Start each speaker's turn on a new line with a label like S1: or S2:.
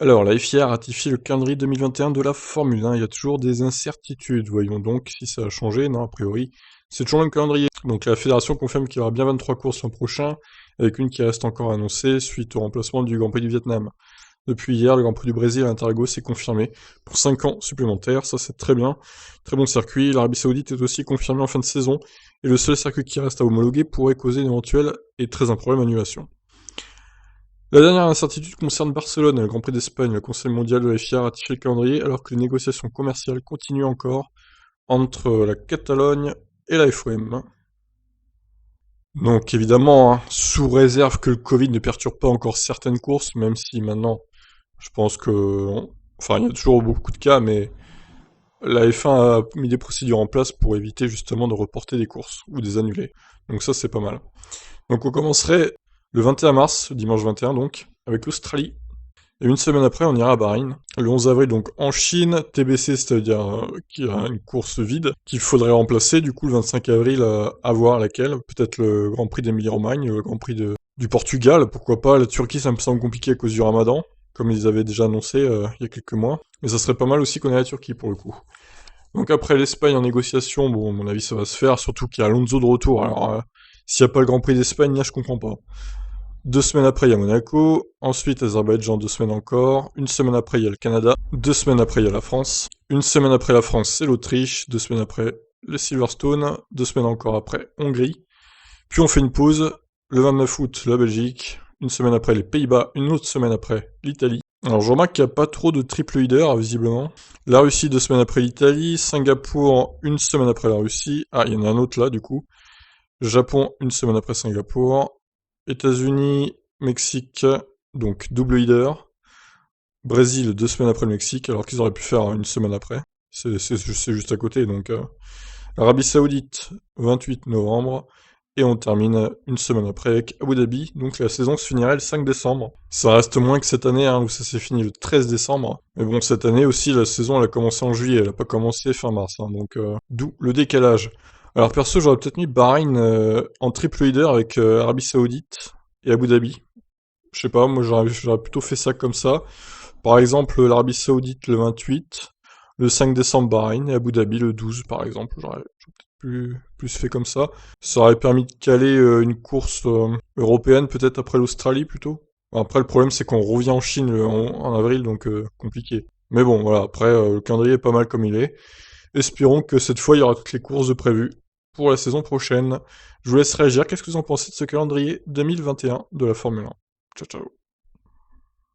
S1: Alors, la FIA ratifie le calendrier 2021 de la Formule 1. Il y a toujours des incertitudes. Voyons donc si ça a changé. Non, a priori, c'est toujours le même calendrier. Donc, la fédération confirme qu'il y aura bien 23 courses l'an prochain, avec une qui reste encore annoncée suite au remplacement du Grand Prix du Vietnam. Depuis hier, le Grand Prix du Brésil à Interlagos s'est confirmé pour 5 ans supplémentaires. Ça, c'est très bien. Très bon circuit. L'Arabie Saoudite est aussi confirmée en fin de saison. Et le seul circuit qui reste à homologuer pourrait causer une éventuelle et très improbable annulation. La dernière incertitude concerne Barcelone et le Grand Prix d'Espagne. Le Conseil mondial de la FIA a ratifié le calendrier alors que les négociations commerciales continuent encore entre la Catalogne et la FOM. Donc évidemment, hein, sous réserve que le Covid ne perturbe pas encore certaines courses, même si maintenant, je pense que... Enfin, il y a toujours beaucoup de cas, mais la F1 a mis des procédures en place pour éviter justement de reporter des courses ou des annuler. Donc ça, c'est pas mal. Donc on commencerait le 21 mars, dimanche 21 donc, avec l'Australie. Et une semaine après, on ira à Bahreïn. Le 11 avril, donc en Chine, TBC, c'est-à-dire qu'il y a une course vide qu'il faudrait remplacer. Du coup, le 25 avril, à voir laquelle. Peut-être le Grand Prix d'Émilie-Romagne, le Grand Prix du Portugal, pourquoi pas. La Turquie, ça me semble compliqué à cause du Ramadan, comme ils avaient déjà annoncé il y a quelques mois. Mais ça serait pas mal aussi qu'on ait la Turquie pour le coup. Donc après l'Espagne en négociation, bon, à mon avis, ça va se faire, surtout qu'il y a Alonso de retour. Alors, s'il n'y a pas le Grand Prix d'Espagne, là, je comprends pas. 2 semaines après, il y a Monaco. Ensuite, Azerbaïdjan, 2 semaines encore. Une semaine après, il y a le Canada. 2 semaines après, il y a la France. Une semaine après la France, c'est l'Autriche. 2 semaines après, le Silverstone. 2 semaines encore après, Hongrie. Puis on fait une pause. Le 29 août, la Belgique. Une semaine après, les Pays-Bas. Une autre semaine après, l'Italie. Alors, je remarque qu'il n'y a pas trop de triple leader, visiblement. La Russie, 2 semaines après l'Italie. Singapour, une semaine après la Russie. Ah, il y en a un autre là, du coup. Japon, une semaine après Singapour. États-Unis, Mexique, donc double leader. Brésil, 2 semaines après le Mexique, alors qu'ils auraient pu faire une semaine après. C'est juste à côté, donc... Arabie Saoudite, 28 novembre. Et on termine une semaine après avec Abu Dhabi, donc la saison se finirait le 5 décembre. Ça reste moins que cette année, hein, où ça s'est fini le 13 décembre. Mais bon, cette année aussi, la saison, elle a commencé en juillet, elle a pas commencé fin mars, hein, donc d'où le décalage. Alors perso, j'aurais peut-être mis Bahreïn en triple leader avec Arabie Saoudite et Abu Dhabi. Je sais pas, moi j'aurais plutôt fait ça comme ça. Par exemple, l'Arabie Saoudite le 28, le 5 décembre Bahreïn et Abu Dhabi le 12 par exemple. J'aurais peut-être plus fait comme ça. Ça aurait permis de caler une course européenne peut-être après l'Australie plutôt. Bon, après le problème c'est qu'on revient en Chine en avril donc compliqué. Mais bon voilà, après le calendrier est pas mal comme il est. Espérons que cette fois il y aura toutes les courses de prévues pour la saison prochaine. Je vous laisse réagir. Qu'est-ce que vous en pensez de ce calendrier 2021 de la Formule 1? Ciao ciao.